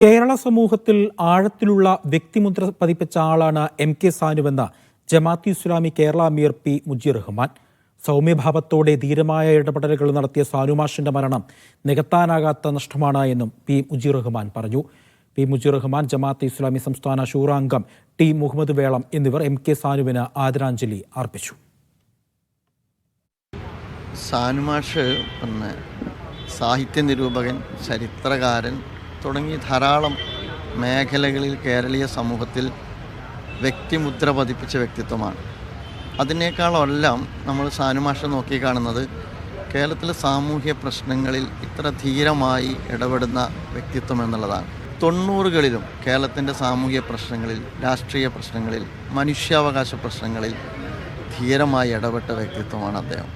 കേരള സമൂഹത്തിൽ ആഴത്തിലുള്ള വ്യക്തിമുദ്ര പതിപ്പിച്ച ആളാണ് എം.കെ. സാനുവെന്ന് ജമാഅത്തെ ഇസ്ലാമി കേരള അമീർ പി. മുജീർ റഹ്മാൻ. സൗമ്യഭാവത്തോടെ ധീരമായ ഇടപെടലുകൾ നടത്തിയ സാനുമാഷിന്റെ മരണം നികത്താനാകാത്ത നഷ്ടമാണ് എന്നും പി. മുജീർ റഹ്മാൻ പറഞ്ഞു. പി. മുജീർ റഹ്മാൻ, ജമാഅത്തെ ഇസ്ലാമി സംസ്ഥാന ശൂറ അംഗം ടി. മുഹമ്മദ് വേളം എന്നിവർ എം.കെ. സാനുവിന് ആദരാഞ്ജലി അർപ്പിച്ചു. സാനുമാഷ് സാഹിത്യ നിരൂപകൻ, ചരിത്രകാരൻ തുടങ്ങി ധാരാളം മേഖലകളിൽ കേരളീയ സമൂഹത്തിൽ വ്യക്തിമുദ്ര പതിപ്പിച്ച വ്യക്തിത്വമാണ്. അതിനേക്കാളെല്ലാം നമ്മൾ സാനുമാഷ നോക്കിക്കാണുന്നത് കേരളത്തിലെ സാമൂഹ്യ പ്രശ്നങ്ങളിൽ ഇത്ര ധീരമായി ഇടപെടുന്ന വ്യക്തിത്വം എന്നുള്ളതാണ്. 90കളിലും കേരളത്തിൻ്റെ സാമൂഹ്യ പ്രശ്നങ്ങളിൽ, രാഷ്ട്രീയ പ്രശ്നങ്ങളിൽ, മനുഷ്യാവകാശ പ്രശ്നങ്ങളിൽ ധീരമായി ഇടപെട്ട വ്യക്തിത്വമാണ് അദ്ദേഹം.